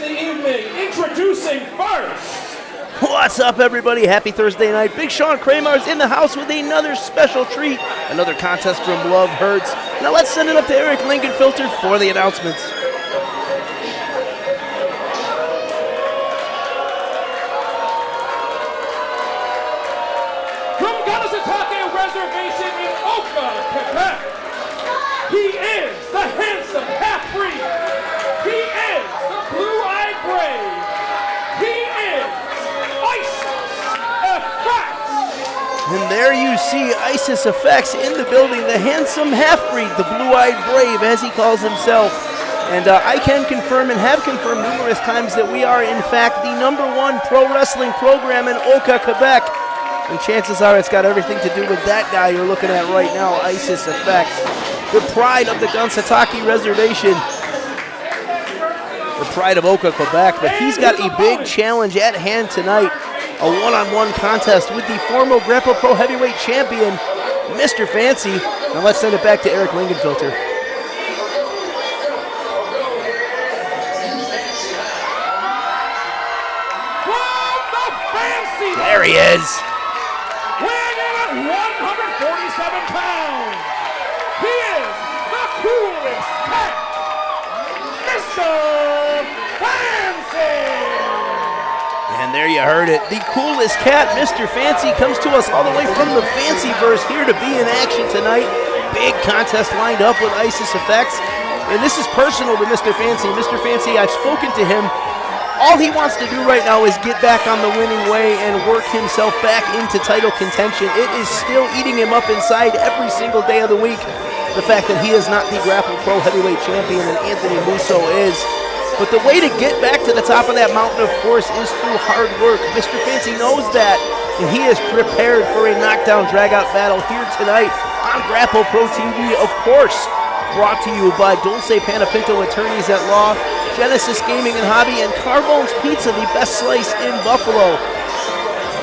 the evening, introducing first. What's up, everybody? Happy Thursday night. Big Sean Kramer's in the house with another special treat. Another contest from Love Hurts. Now let's send it up to Eric Lingenfelter for the announcements. From Ganasatake Reservation in Oka, Quebec, he is the handsome half-breed. He is the blue-eyed brave. He is Isys Ephex. And there you see Isys Ephex in the building, the handsome half-breed, the blue-eyed brave, as he calls himself. And I can confirm and have confirmed numerous times that we are, in fact, the #1 pro wrestling program in Oka, Quebec. And chances are it's got everything to do with that guy you're looking at right now, Isys Ephex. The pride of the Ganasatake Reservation. The pride of Oka, Quebec. But he's got a big challenge at hand tonight. A one-on-one contest with the former Grapple Pro Heavyweight Champion, Mr. Fancyy. Now let's send it back to Eric Lingenfelter. There he is. Weighing in at 147 pounds, he is the coolest cat, Mr. Fancyy. And there you heard it. The coolest cat, Mr. Fancyy, comes to us all the way from the Fancyverse here to be in action tonight. Big contest lined up with Isys Ephex. And this is personal to Mr. Fancyy. Mr. Fancyy, I've spoken to him. All he wants to do right now is get back on the winning way and work himself back into title contention. It is still eating him up inside every single day of the week. The fact that he is not the Grapple Pro Heavyweight Champion and Anthony Musso is. But the way to get back to the top of that mountain, of course, is through hard work. Mr. Fancyy knows that, and he is prepared for a knockdown drag-out battle here tonight on Grapple Pro TV, of course. Brought to you by Dulce Panapinto Attorneys at Law, Genesis Gaming and Hobby, and Carbone's Pizza, the best slice in Buffalo.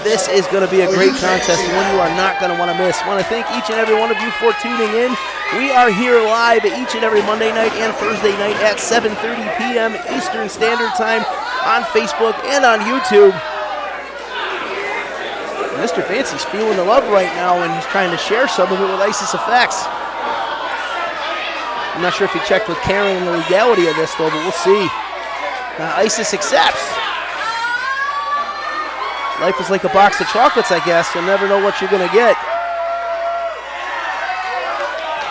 This is going to be a great contest, one you are not going to want to miss. I want to thank each and every one of you for tuning in. We are here live each and every Monday night and Thursday night at 7:30 p.m. Eastern Standard Time on Facebook and on YouTube. Mr. Fancy's feeling the love right now, and he's trying to share some of it with Isys Ephex. I'm not sure if he checked with Karen on the legality of this, though, but we'll see. Isys accepts. Life is like a box of chocolates, I guess. You'll never know what you're going to get.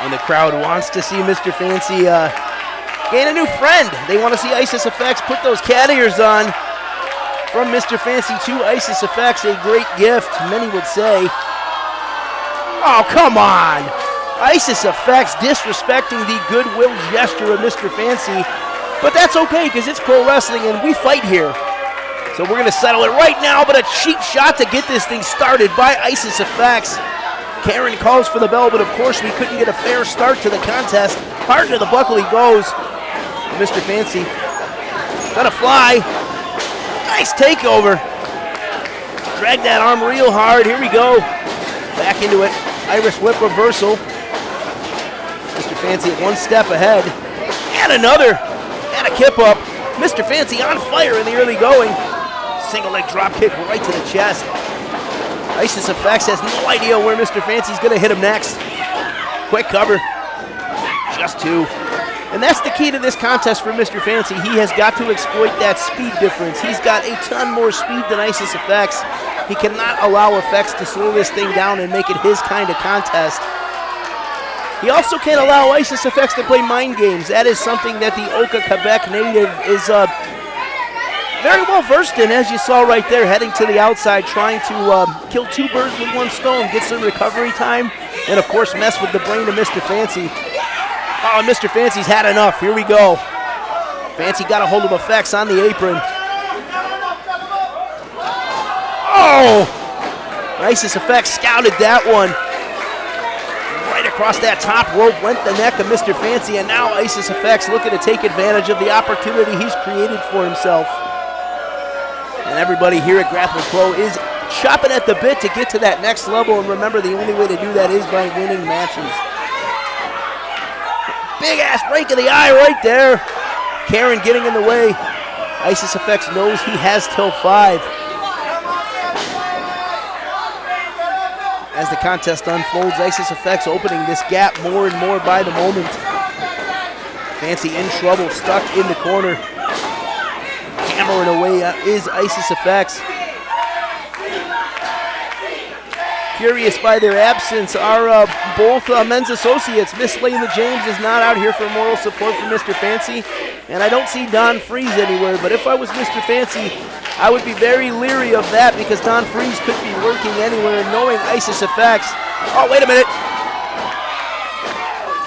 And the crowd wants to see Mr. Fancyy gain a new friend. They want to see Isys Ephex put those cat ears on. From Mr. Fancyy to Isys Ephex, a great gift, many would say. Oh, come on! Isys Ephex disrespecting the goodwill gesture of Mr. Fancyy. But that's okay, because it's pro wrestling and we fight here. So we're going to settle it right now, but a cheap shot to get this thing started by Isys Ephex. Karen calls for the bell, but of course we couldn't get a fair start to the contest. Hard to the buckle he goes. Mr. Fancyy gonna fly. Nice takeover. Drag that arm real hard. Here we go. Back into it. Irish whip reversal. Mr. Fancyy one step ahead. And another. And a kip up. Mr. Fancyy on fire in the early going. Single leg drop kick right to the chest. Isys Ephex has no idea where Mr. Fancy's going to hit him next. Quick cover. Just two. And that's the key to this contest for Mr. Fancyy. He has got to exploit that speed difference. He's got a ton more speed than Isys Ephex. He cannot allow Ephex to slow this thing down and make it his kind of contest. He also can't allow Isys Ephex to play mind games. That is something that the Oka, Quebec native is very well versed in, as you saw right there, heading to the outside, trying to kill two birds with one stone, get some recovery time, and of course mess with the brain of Mr. Fancyy. Oh, Mr. Fancy's had enough. Here we go. Fancyy got a hold of Ephex on the apron. Oh! Isys Ephex scouted that one. Right across that top rope went the neck of Mr. Fancyy, and now Isys Ephex looking to take advantage of the opportunity he's created for himself. And everybody here at Grapple Pro is chopping at the bit to get to that next level, and remember, the only way to do that is by winning matches. Big ass break of the eye right there. Karen getting in the way. Isys Ephex knows he has till 5. As the contest unfolds, Isys Ephex opening this gap more and more by the moment. Fancyy in trouble, stuck in the corner. Hammering away is Isys Ephex. Curious by their absence are both men's associates. Miss Layla James is not out here for moral support for Mr. Fancyy, and I don't see Don Freeze anywhere, but if I was Mr. Fancyy, I would be very leery of that because Don Freeze could be lurking anywhere, knowing Isys Ephex. Oh, wait a minute.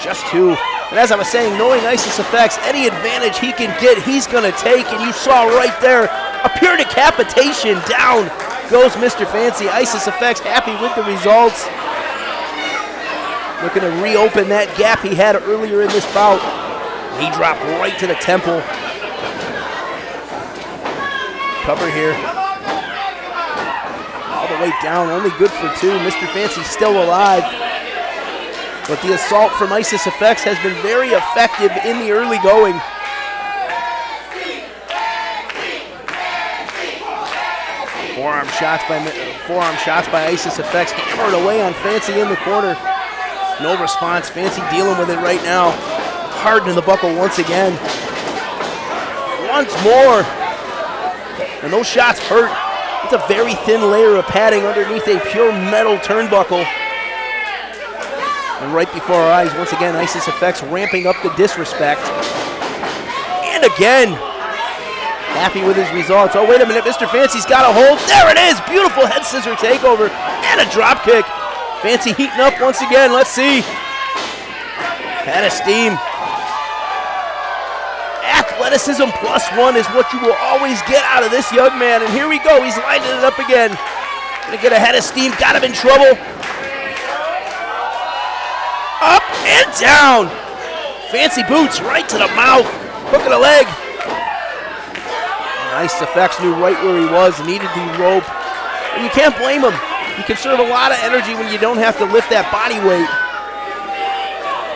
Just 2. And as I was saying, knowing Isys Ephex, any advantage he can get, he's going to take, and you saw right there, a pure decapitation down goes Mr. Fancyy. Isys Ephex happy with the results. Looking to reopen that gap he had earlier in this bout. He dropped right to the temple. Cover here. All the way down, only good for 2. Mr. Fancyy still alive. But the assault from Isys Ephex has been very effective in the early going. Forearm shots by Isys Ephex, hammered away on Fancyy in the corner. No response. Fancyy dealing with it right now. Hard in the buckle once again. Once more. And those shots hurt. It's a very thin layer of padding underneath a pure metal turnbuckle. And right before our eyes, once again, Isys Ephex ramping up the disrespect. And again. Happy with his results. Oh, wait a minute. Mr. Fancy's got a hold. There it is. Beautiful head scissor takeover and a drop kick. Fancyy heating up once again. Let's see. Head of steam. Athleticism +1 is what you will always get out of this young man. And here we go. He's lining it up again. Gonna get a head of steam. Got him in trouble. Up and down. Fancyy boots right to the mouth. Hook of the leg. Isys Ephex knew right where he was, needed the rope. And you can't blame him. You conserve a lot of energy when you don't have to lift that body weight.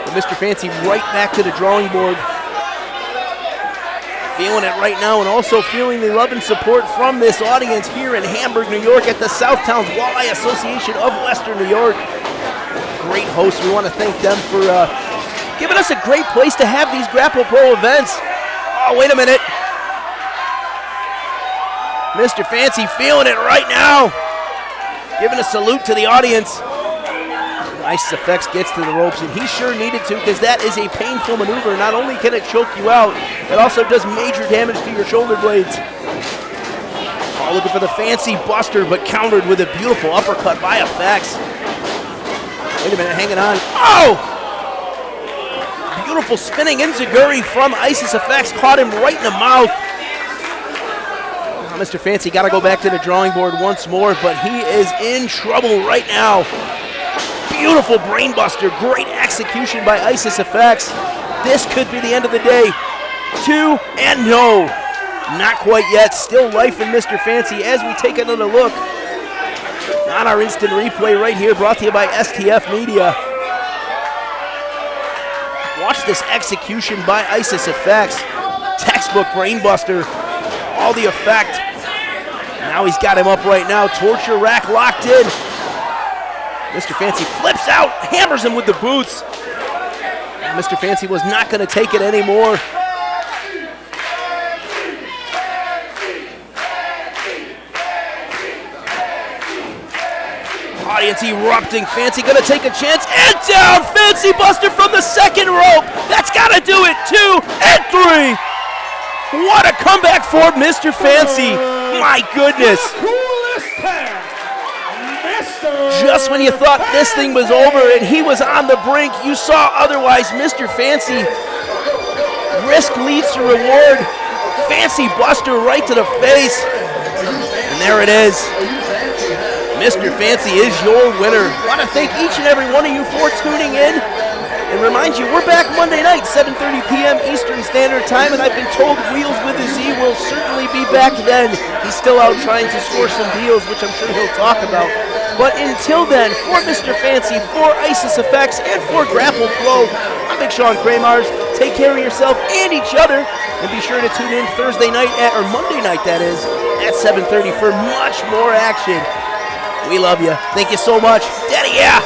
But Mr. Fancyy right back to the drawing board. Feeling it right now and also feeling the love and support from this audience here in Hamburg, New York at the Southtowns Walleye Association of Western New York. Great hosts. We want to thank them for giving us a great place to have these Grapple Pro events. Oh, wait a minute. Mr. Fancyy feeling it right now. Giving a salute to the audience. Isys Ephex gets to the ropes, and he sure needed to because that is a painful maneuver. Not only can it choke you out, it also does major damage to your shoulder blades. Oh, looking for the Fancyy buster, but countered with a beautiful uppercut by Ephex. Wait a minute, hanging on. Oh! Beautiful spinning enziguri from Isys Ephex. Caught him right in the mouth. Mr. Fancyy got to go back to the drawing board once more, but he is in trouble right now. Beautiful brainbuster, great execution by Isys Ephex. This could be the end of the day. 2 and no, not quite yet. Still life in Mr. Fancyy as we take another look on our instant replay right here, brought to you by STF Media. Watch this execution by Isys Ephex. Textbook brainbuster. All the effect. Now he's got him up right now. Torture rack locked in. Mr. Fancyy flips out, hammers him with the boots. Mr. Fancyy was not going to take it anymore. Audience erupting. Fancyy going to take a chance and down. Fancyy buster from the second rope. That's got to do it. 2 and 3. What a comeback for Mr. Fancyy. My goodness. Just when you thought this thing was over and he was on the brink, you saw otherwise. Mr. Fancyy. Risk leads to reward. Fancyy buster right to the face. And there it is. Mr. Fancyy is your winner. I want to thank each and every one of you for tuning in. And remind you, we're back Monday night, 7:30 p.m. Eastern Standard Time, and I've been told Wheels with a Z will certainly be back then. He's still out trying to score some deals, which I'm sure he'll talk about. But until then, for Mr. Fancyy, for Isys Ephex, and for Grapple Pro, I'm Big Sean Kramars. Take care of yourself and each other. And be sure to tune in Thursday night, or Monday night that is, at 7:30 for much more action. We love you. Thank you so much. Daddy, yeah.